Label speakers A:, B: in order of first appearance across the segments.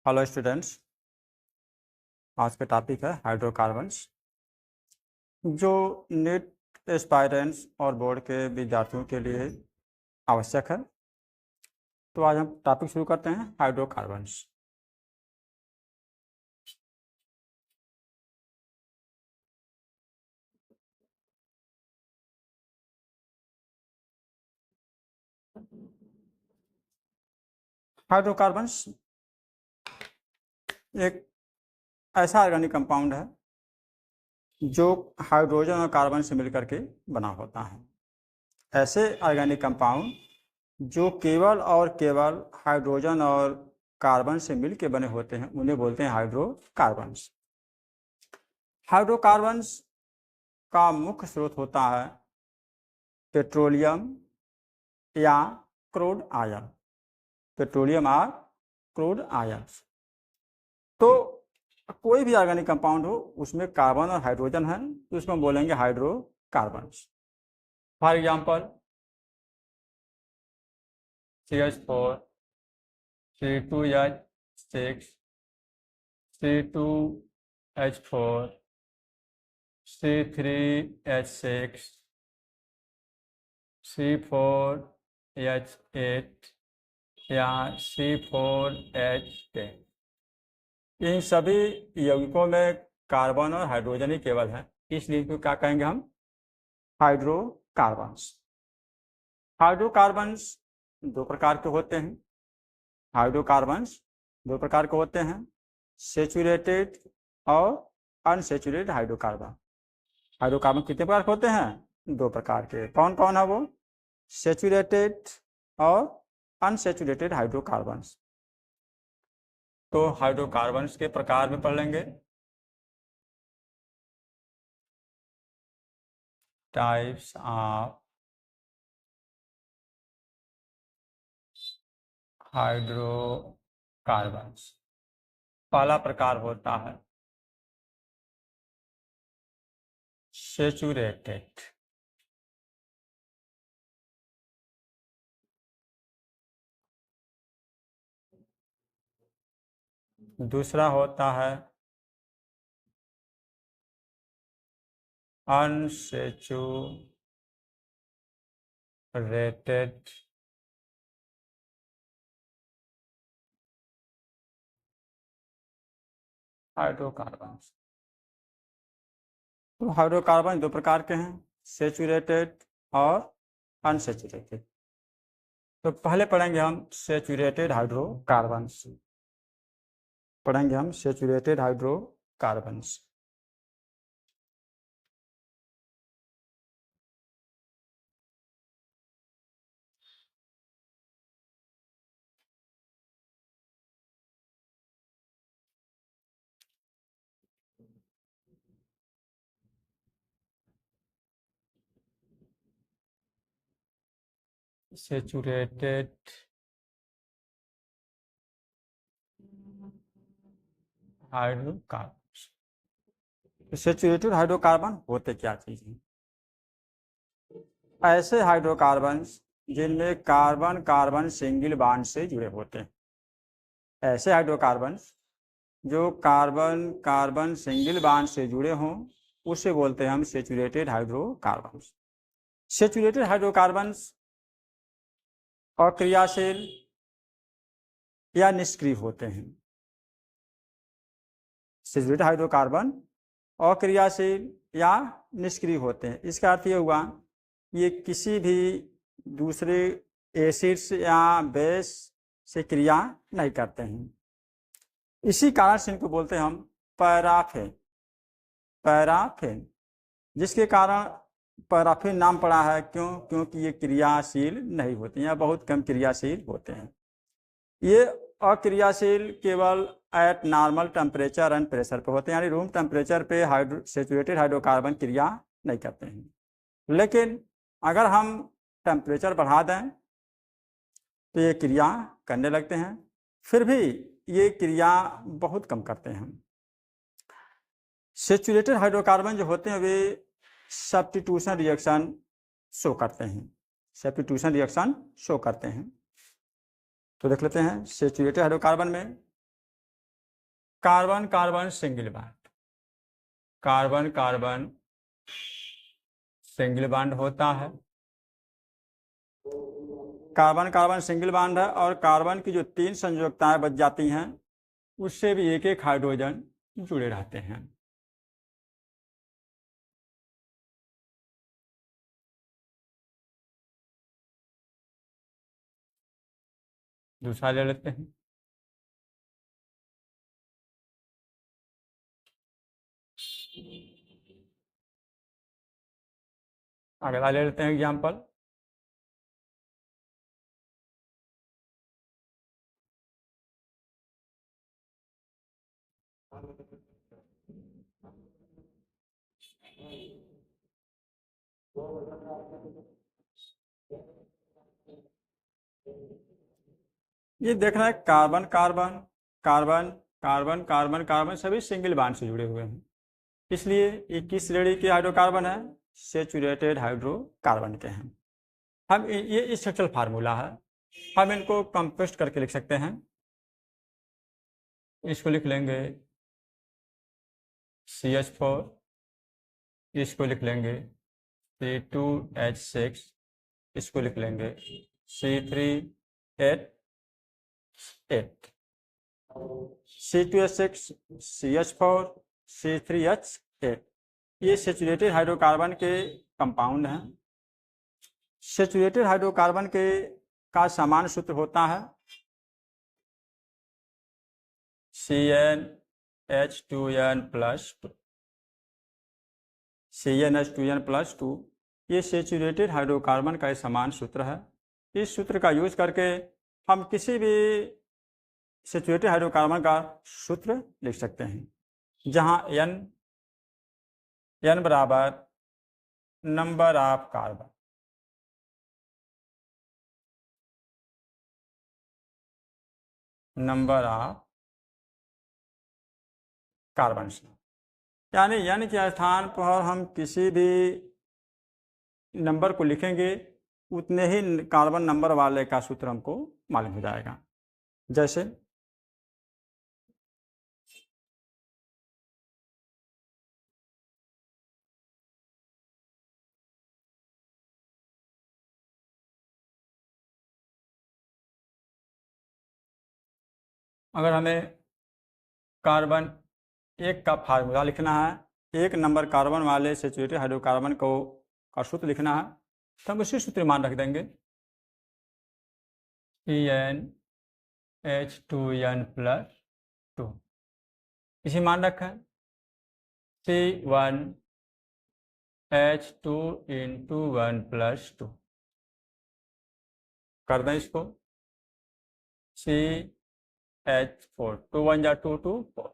A: Hello students. आज का topic है हाइड्रोकार्बन्स, जो नीट एस्पायरेंट्स और बोर्ड के विद्यार्थियों के लिए आवश्यक है। तो आज हम टॉपिक शुरू करते हैं हाइड्रोकार्बन्स। हाइड्रोकार्बन्स एक ऐसा ऑर्गेनिक कंपाउंड है जो हाइड्रोजन और कार्बन से मिलकर के बना होता है। ऐसे ऑर्गेनिक कंपाउंड जो केवल और केवल हाइड्रोजन और कार्बन से मिल के बने होते हैं उन्हें बोलते हैं हाइड्रोकार्बन्स। हाइड्रोकार्बन्स का मुख्य स्रोत होता है पेट्रोलियम या क्रूड आयल, पेट्रोलियम और क्रूड आयल। तो कोई भी ऑर्गेनिक कंपाउंड हो उसमें कार्बन और हाइड्रोजन है तो उसको हम बोलेंगे hydrocarbons. For example CH4, C2H6, C2H4, C3H6, C4H8 या C4H10। इन सभी यौगिकों में कार्बन और हाइड्रोजन ही केवल है, इसलिए इनको क्या कहेंगे हम? हाइड्रोकार्बन्स। हाइड्रोकार्बन्स दो प्रकार के होते हैं। हाइड्रोकार्बन्स दो प्रकार के होते हैं, सेचुरेटेड और अनसेचुरेटेड हाइड्रोकार्बन। हाइड्रोकार्बन कितने प्रकार के होते हैं? दो प्रकार के। कौन कौन है वो? सेचुरेटेड और अनसेचुरेटेड हाइड्रोकार्बन्स। तो हाइड्रोकार्बन्स के प्रकार में पढ़ लेंगे। Types of hydrocarbons. पहला प्रकार होता है सेचुरेटेड। दूसरा होता है अनसेचुरेटेड हाइड्रोकार्बन्स। तो हाइड्रोकार्बन दो प्रकार के हैं, सेचुरेटेड और अनसेचुरेटेड। तो पहले पढ़ेंगे हम सेचुरेटेड हाइड्रोकार्बन्स। पढ़ेंगे हम saturated hydrocarbons. Saturated hydrocarbon. Saturated hydrocarbon होते क्या चीज़ हैं? ऐसे हाइड्रोकार्बन जिनमें कार्बन कार्बन सिंगल बॉन्ड से जुड़े होते हैं। ऐसे हाइड्रोकार्बन जो कार्बन कार्बन सिंगल बॉन्ड से जुड़े हों उसे बोलते हैं हम सेचुरेटेड हाइड्रोकार्बन। सेचुरेटेड हाइड्रोकार्बन अक्रियाशील या निष्क्रिय होते हैं। सेचुरेटेड हाइड्रोकार्बन अक्रियाशील या निष्क्रिय होते हैं। इसका अर्थ ये हुआ ये किसी भी दूसरे एसिड्स या बेस से क्रिया नहीं करते हैं। इसी कारण से इनको बोलते हैं हम पैराफिन। पैराफिन जिसके कारण पैराफिन नाम पड़ा है, क्योंकि ये क्रियाशील नहीं होते या बहुत कम क्रियाशील होते हैं। ये अक्रियाशील केवल eight normal temperature and pressure पे होते हैं, यानी रूम टेम्परेचर पे सेचुरेटेड हाइड्रोकार्बन क्रिया नहीं करते हैं। लेकिन अगर हम टेम्परेचर बढ़ा दें तो ये क्रिया करने लगते हैं, फिर भी ये क्रिया बहुत कम करते हैं। सेचुरेटेड हाइड्रोकार्बन जो होते हैं वे सब्स्टिट्यूशन रिएक्शन शो करते हैं। सब्स्टिट्यूशन रिएक्शन शो करते हैं। तो देख लेते हैं सेचुरेटेड हाइड्रोकार्बन में carbon carbon single bond, carbon carbon single bond होता है। कार्बन कार्बन सिंगल बॉन्ड है और कार्बन की जो 3 संयोजकताएं बच जाती हैं उससे भी एक एक हाइड्रोजन जुड़े रहते हैं। दूसरा ले लेते हैं। अगला ले लेते हैं एग्जाम्पल। ये देखना है carbon carbon carbon carbon carbon carbon सभी सिंगल बॉन्ड से जुड़े हुए हैं, इसलिए ये किस श्रेणी के हाइड्रोकार्बन है? सेचुरेटेड हाइड्रोकार्बन के हैं। हम ये स्ट्रक्चरल फार्मूला है, हम इनको कंपोस्ट करके लिख सकते हैं। इसको लिख लेंगे CH4, इसको लिख लेंगे C2H6, इसको लिख लेंगे C3H8, C2H6 CH4 C3H8, ये सेचुरेटेड हाइड्रोकार्बन के कंपाउंड हैं। सेचुरेटेड हाइड्रोकार्बन के का समान सूत्र होता है CnH2n+2, CnH2n+2, ये सेचुरेटेड हाइड्रोकार्बन का समान सूत्र है। इस सूत्र का यूज करके हम किसी भी सेचुरेटेड हाइड्रोकार्बन का सूत्र लिख सकते हैं, जहां n बराबर number of carbon, number of carbon, यानी n के स्थान पर हम किसी भी नंबर को लिखेंगे उतने ही कार्बन नंबर वाले का सूत्र हमको मालूम हो जाएगा। जैसे अगर हमें कार्बन 1 का फार्मूला लिखना है, 1 नंबर कार्बन वाले सेचुरेटेड हाइड्रोकार्बन को का सूत्र लिखना है, तो हम उसी सूत्र मान रख देंगे CnH2n+2, इसी मान रखा है C1H2 × 1 + 2, कर दें इसको CH4, 2 1 जा 2 2 4।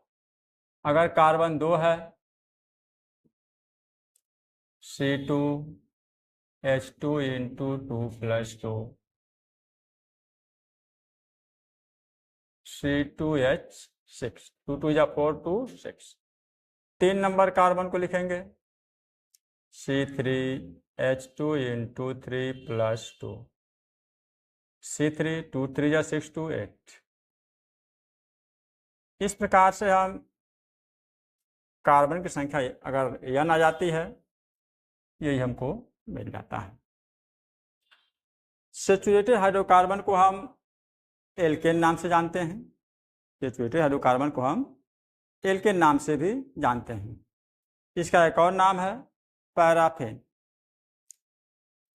A: अगर कार्बन 2 है C2H2 × 2 + 2, C2H6, 2 2 जा 4 2 6। 3 नंबर कार्बन को लिखेंगे C3H2 × 3 + 2, C3 2 3 जा 6 2 8। इस प्रकार से हम कार्बन की संख्या अगर n आ जाती है, यही हमको मिल जाता है। सेचुरेटेड हाइड्रोकार्बन को हम एल्केन नाम से जानते हैं, सेचुरेटेड हाइड्रोकार्बन को हम एल्केन नाम से भी जानते हैं। इसका एक और नाम है पैराफिन।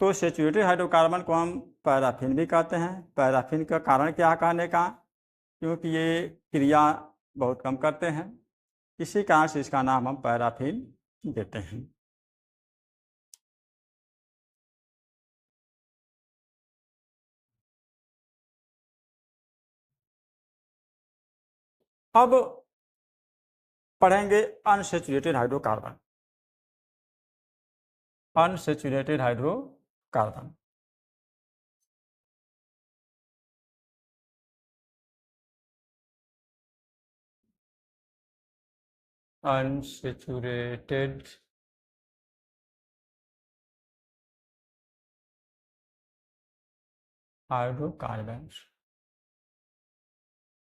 A: तो सेचुरेटेड हाइड्रोकार्बन को हम पैराफिन भी कहते हैं। पैराफिन का कारण क्या कहने का? क्योंकि ये क्रिया बहुत कम करते हैं, इसी कारण से इसका नाम हम पैराफिन देते हैं। अब पढ़ेंगे unsaturated hydrocarbon. Unsaturated hydrocarbon unsaturated hydrocarbon.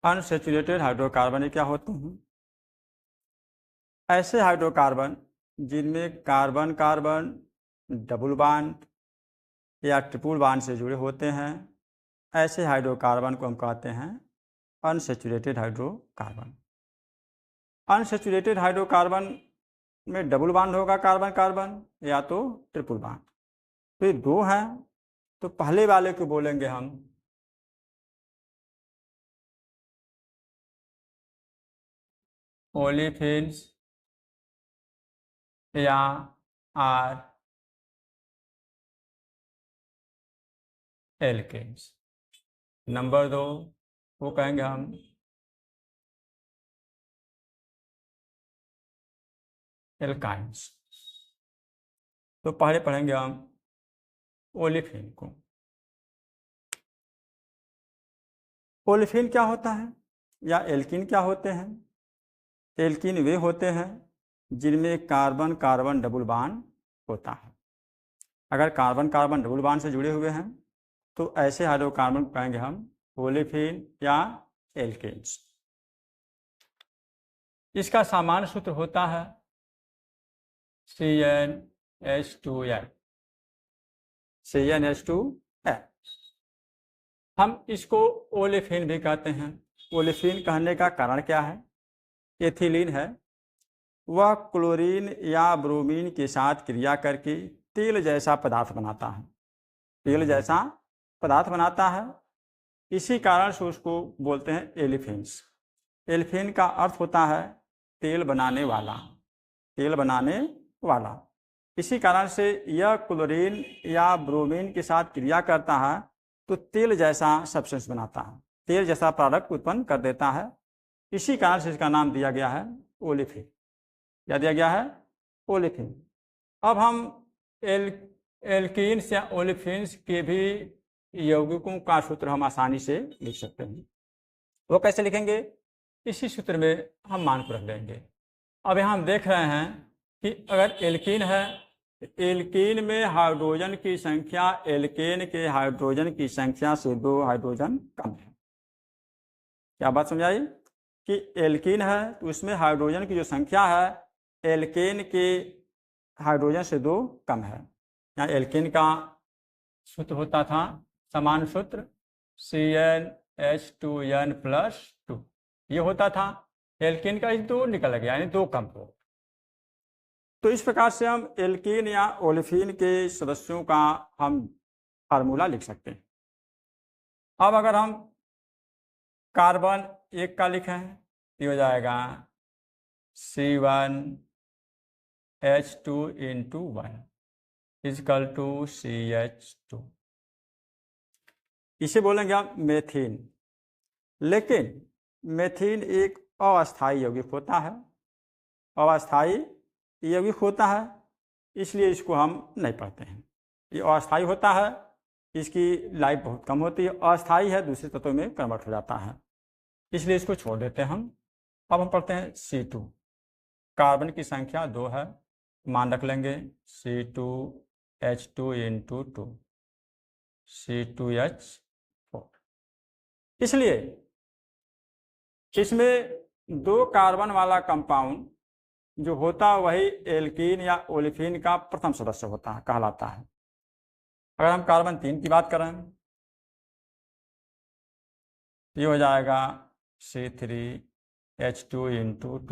A: Unsaturated hydrocarbon क्या होते हैं? ऐसे हाइड्रोकार्बन जिनमें कार्बन कार्बन डबल बॉन्ड या ट्रिपल बॉन्ड से जुड़े होते हैं, ऐसे हाइड्रोकार्बन को हम कहते हैं अनसैचुरेटेड हाइड्रोकार्बन। अनसैचुरेटेड हाइड्रोकार्बन में डबल बॉन्ड होगा कार्बन कार्बन या तो ट्रिपल बॉन्ड। तो ये दो हैं, तो पहले वाले को बोलेंगे हम ओलेफिन्स या आर एल्केन्स। नंबर 2 वो कहेंगे हम एल्काइंस। तो पहले पढ़ेंगे हम ओलेफिन को। ओलेफिन क्या होता है या एल्किन क्या होते हैं? एल्किन वे होते हैं जिनमें कार्बन कार्बन डबल बॉन्ड होता है। अगर कार्बन कार्बन डबल बॉन्ड से जुड़े हुए हैं तो ऐसे हाइड्रोकार्बन को कहेंगे हम ओलेफिन या एल्केन्स। इसका सामान्य सूत्र होता है CnH2n। CnH2n। हम इसको ओलेफिन भी कहते हैं। ओलेफिन कहने का कारण क्या है? एथिलीन है, वह क्लोरीन या ब्रोमीन के साथ क्रिया करके तेल जैसा पदार्थ बनाता है। तेल जैसा पदार्थ बनाता है, इसी कारण से उसको बोलते हैं एलिफिन्स। एलिफिन का अर्थ होता है तेल बनाने वाला, तेल बनाने वाला। इसी कारण से यह क्लोरीन या ब्रोमीन के साथ क्रिया करता है तो तेल जैसा सब्सटेंस बनाता है, तेल जैसा प्रोडक्ट उत्पन्न कर देता है। इसी कारण से इसका नाम दिया गया है ओलेफिन। क्या दिया गया है? ओलेफिन। अब हम एल्कीन्स या ओलेफिन्स के भी यौगिकों का सूत्र हम आसानी से लिख सकते हैं। वो कैसे लिखेंगे? इसी सूत्र में हम मान को रख लेंगे। अब यहाँ हम देख रहे हैं कि अगर एल्कीन है, एल्कीन में हाइड्रोजन की संख्या एल्केन के हाइड्रोजन की संख्या से 2 हाइड्रोजन कम है। क्या बात समझाई? कि एल्कीन है तो उसमें हाइड्रोजन की जो संख्या है एल्केन के हाइड्रोजन से 2 कम है। यहाँ एल्केन का सूत्र होता था समान सूत्र CnH2n+2, ये होता था। एल्केन का 2 निकल गया, यानी 2 कम हो। तो इस प्रकार से हम एल्केन या ओलेफिन के सदस्यों का हम फार्मूला लिख सकते हैं। अब अगर हम कार्बन 1 का लिखें ये हो जाएगा C1H2 = CH2। इसे बोलेंगे हम मेथिन। लेकिन मेथिन एक अस्थायी यौगिक होता है, अस्थायी यौगिक होता है, इसलिए इसको हम नहीं पढ़ते हैं। ये अस्थायी होता है, इसकी लाइफ बहुत कम होती है, अस्थायी है, दूसरे तत्वों में कन्वर्ट हो जाता है, इसलिए इसको छोड़ देते हैं हम। अब हम पढ़ते हैं C2। कार्बन की संख्या 2 है, मान रख लेंगे C2H2 × 2 C2H4। इसलिए इसमें 2 कार्बन वाला कंपाउंड जो होता है वही एल्कीन या ओलेफिन का प्रथम सदस्य होता है, कहलाता है। अगर हम कार्बन 3 की बात करें ये हो जाएगा C3H2 × 2 =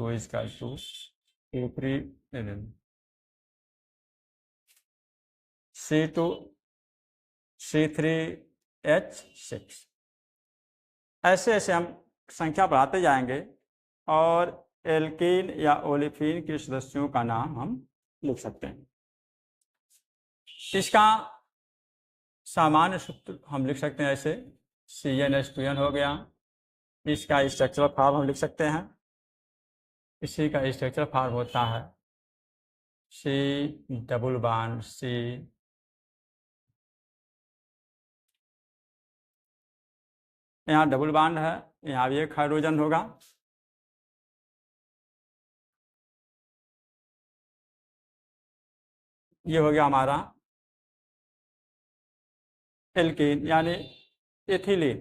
A: C3H6। ऐसे ऐसे हम संख्या बढ़ाते जाएंगे और एल्कीन या ओलेफिन के सदस्यों का नाम हम लिख सकते हैं। इसका सामान्य सूत्र हम लिख सकते हैं ऐसे CnH2n हो गया। इसका स्ट्रक्चरल फॉर्म हम लिख सकते हैं, इसी का स्ट्रक्चरल फॉर्म होता है C♯C। यहाँ डबल बॉन्ड है, यहाँ भी एक हाइड्रोजन होगा। ये हो गया हमारा एल्कीन यानी एथिलीन।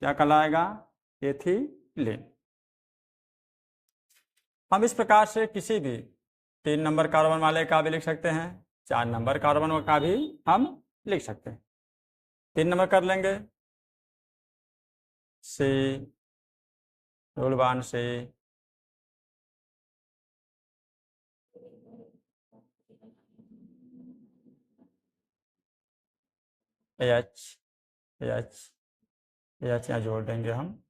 A: क्या कहलाएगा? एथिलीन। हम इस प्रकार से किसी भी 3 नंबर कार्बन वाले का भी लिख सकते हैं, 4 नंबर कार्बन का भी हम लिख सकते हैं। 3 नंबर कर लेंगे, सी डबल बॉन्ड से एच एच एच यहाँ जोड़ देंगे हम।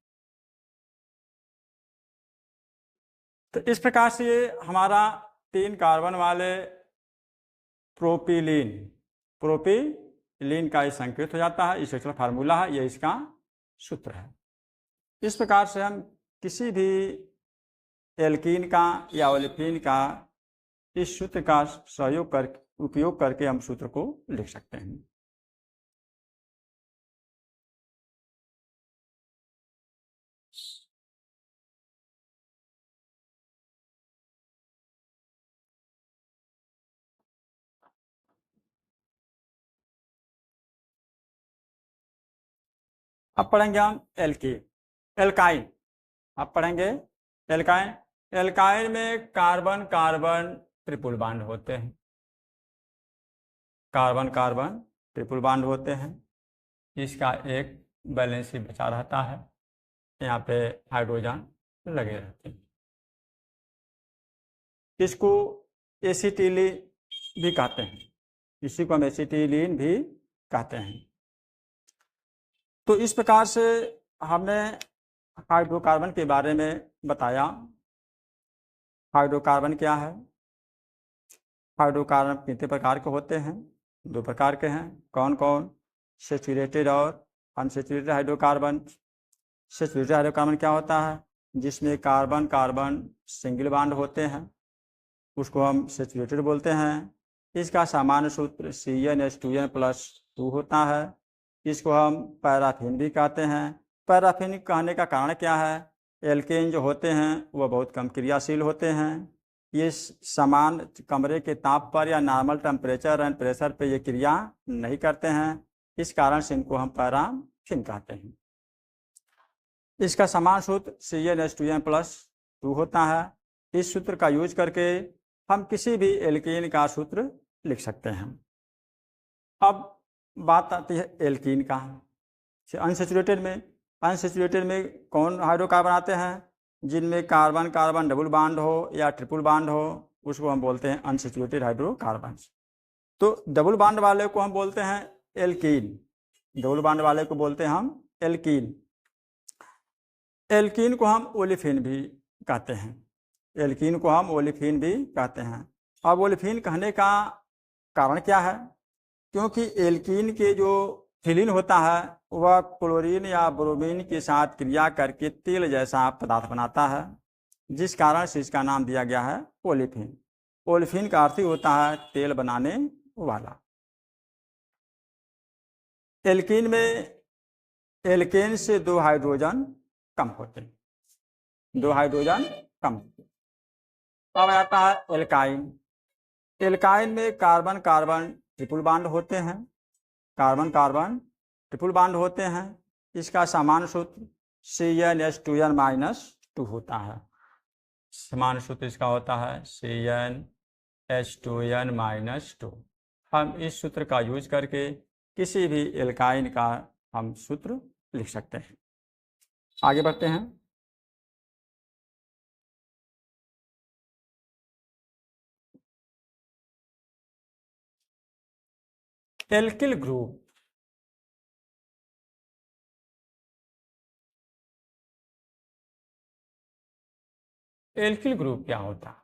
A: तो इस प्रकार से ये हमारा 3 कार्बन वाले प्रोपिलीन का संकेत हो जाता है। इसका फार्मूला है, ये इसका सूत्र है। इस प्रकार से हम किसी भी एल्कीन का या ओलेफिन का इस सूत्र का उपयोग करके हम सूत्र को लिख सकते हैं। अब पढ़ेंगे हम एल्काइन। अब पढ़ेंगे एल्काइन। एल्काइन में कार्बन कार्बन ट्रिपल बॉन्ड होते हैं, कार्बन कार्बन ट्रिपल बॉन्ड होते हैं। इसका एक बैलेंस ही बचा रहता है, यहाँ पे हाइड्रोजन लगे रहते हैं। इसको एसिटिलीन भी कहते हैं, इसी को हम एसिटिलीन भी कहते हैं। तो इस प्रकार से हमने हाइड्रोकार्बन के बारे में बताया। हाइड्रोकार्बन क्या है? हाइड्रोकार्बन कितने प्रकार के होते हैं? 2 प्रकार के हैं। कौन कौन? सैचुरेटेड और अनसैचुरेटेड हाइड्रोकार्बन। सैचुरेटेड हाइड्रोकार्बन क्या होता है? जिसमें कार्बन कार्बन सिंगल बॉन्ड होते हैं, उसको हम सैचुरेटेड बोलते हैं। इसका सामान्य सूत्र CnH2n+2 होता है। इसको हम पैराफिन भी कहते हैं। पैराफिन कहने का कारण क्या है? एल्केन जो होते हैं वह बहुत कम क्रियाशील होते हैं। ये समान कमरे के ताप पर या नॉर्मल टेम्परेचर एंड प्रेशर पे ये क्रिया नहीं करते हैं, इस कारण से इनको हम पैराफिन कहते हैं। इसका समान सूत्र CnH2n+2 होता है। इस सूत्र का यूज करके हम किसी भी एल्कीन का सूत्र लिख सकते हैं। अब बात आती है एल्कीन का। अनसैचुरेटेड में कौन हाइड्रोकार्बन आते हैं? जिनमें कार्बन कार्बन डबल बॉन्ड हो या ट्रिपल बॉन्ड हो, उसको हम बोलते हैं अनसैचुरेटेड हाइड्रोकार्बन। तो डबल बॉन्ड वाले को हम बोलते हैं एल्कीन। डबल बॉन्ड वाले को बोलते हैं हम एल्कीन। एल्कीन को हम ओलेफिन भी कहते हैं। एल्कीन को हम ओलेफिन भी कहते हैं। अब ओलेफिन कहने का कारण क्या है? क्योंकि एल्कीन के जो फिलिन होता है वह क्लोरीन या ब्रोमीन के साथ क्रिया करके तेल जैसा पदार्थ बनाता है, जिस कारण से इसका नाम दिया गया है ओलेफिन। ओलेफिन का अर्थ ही होता है तेल बनाने वाला। एल्कीन में एल्केन से 2 हाइड्रोजन कम होते हैं, 2 हाइड्रोजन कम होते हैं। अब आता है एल्काइन। एल्काइन में कार्बन कार्बन ट्रिपल बॉन्ड होते हैं, कार्बन कार्बन ट्रिपल बॉन्ड होते हैं। इसका सामान्य सूत्र CnH2n-2 होता है। सामान्य सूत्र इसका होता है CnH2n-2। हम इस सूत्र का यूज करके किसी भी एल्काइन का हम सूत्र लिख सकते हैं। आगे बढ़ते हैं। Alkyl group. एल्किल ग्रुप क्या होता है?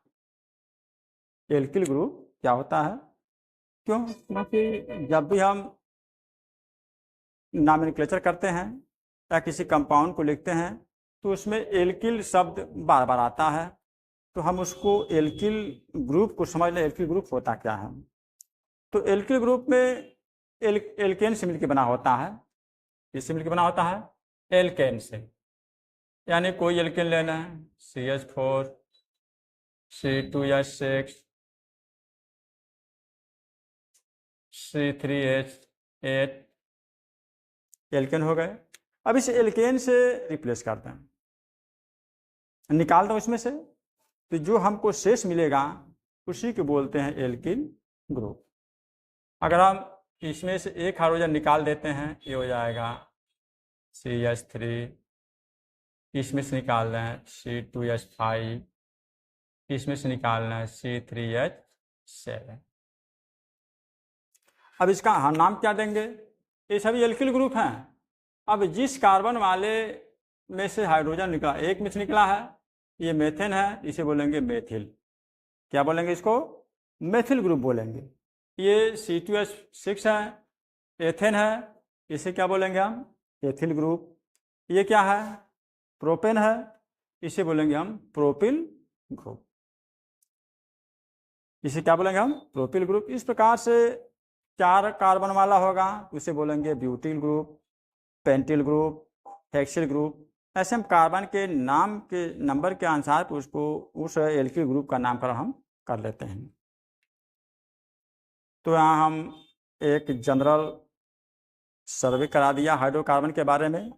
A: एल्किल ग्रुप क्या होता है? क्योंकि जब भी हम नॉमेनक्लेचर करते हैं या किसी कंपाउंड को लिखते हैं तो उसमें एल्किल शब्द बार बार आता है, तो हम उसको एल्किल ग्रुप को समझ लें। एल्किल ग्रुप होता क्या है? तो एल्किल ग्रुप में एल्केन से मिलकर बना होता है। किससे मिलकर बना होता है? एल्केन से। यानी कोई एल्केन लेना है, CH4 C2H6 C3H8 एल्केन हो गए। अब इस एल्केन से रिप्लेस करते हैं, निकाल दो इसमें से तो जो हमको शेष मिलेगा उसी को बोलते हैं एल्किल ग्रुप। अगर हम इसमें से एक हाइड्रोजन निकाल देते हैं, ये हो जाएगा CH3, इसमें से निकाल रहे हैं C2H5, इसमें से निकाल रहे हैं C3H7। अब इसका हम नाम क्या देंगे? ये सभी एल्किल ग्रुप हैं। अब जिस कार्बन वाले में से हाइड्रोजन निकला, एक में से निकला है, ये मेथेन है, इसे बोलेंगे मेथिल। क्या बोलेंगे इसको? मेथिल ग्रुप बोलेंगे। ये C2H6 है, एथेन है, इसे क्या बोलेंगे हम? Ethyl group. ये क्या है? प्रोपेन है, इसे बोलेंगे हम प्रोपिल ग्रुप। इसे क्या बोलेंगे हम? Propyl group. इस प्रकार से 4 कार्बन वाला होगा, उसे बोलेंगे butyl group, pentyl group, hexyl group. ऐसे हम कार्बन के नाम के नंबर के अनुसार उसको उस एल्किल ग्रुप का नामकरण हम कर लेते हैं। तो यहाँ हम एक जनरल सर्वे करा दिया हाइड्रोकार्बन के बारे में,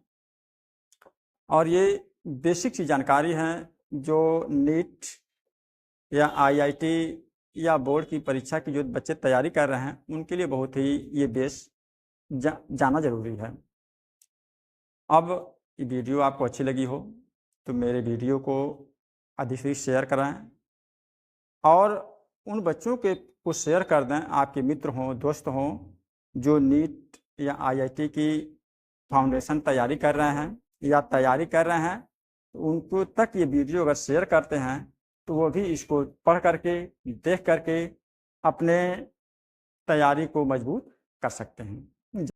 A: और ये बेसिक सी जानकारी है जो नीट या IIT या बोर्ड की परीक्षा की जो बच्चे तैयारी कर रहे हैं उनके लिए बहुत ही ये बेस जाना जरूरी है। अब ये वीडियो आपको अच्छी लगी हो तो मेरे वीडियो को अधिक से शेयर कराएं, और उन बच्चों के को शेयर कर दें, आपके मित्र हों, दोस्त हों, जो नीट या IIT की फाउंडेशन तैयारी कर रहे हैं या तैयारी कर रहे हैं। उनको तक ये वीडियो अगर शेयर करते हैं तो वो भी इसको पढ़ करके, देख करके अपने तैयारी को मजबूत कर सकते हैं।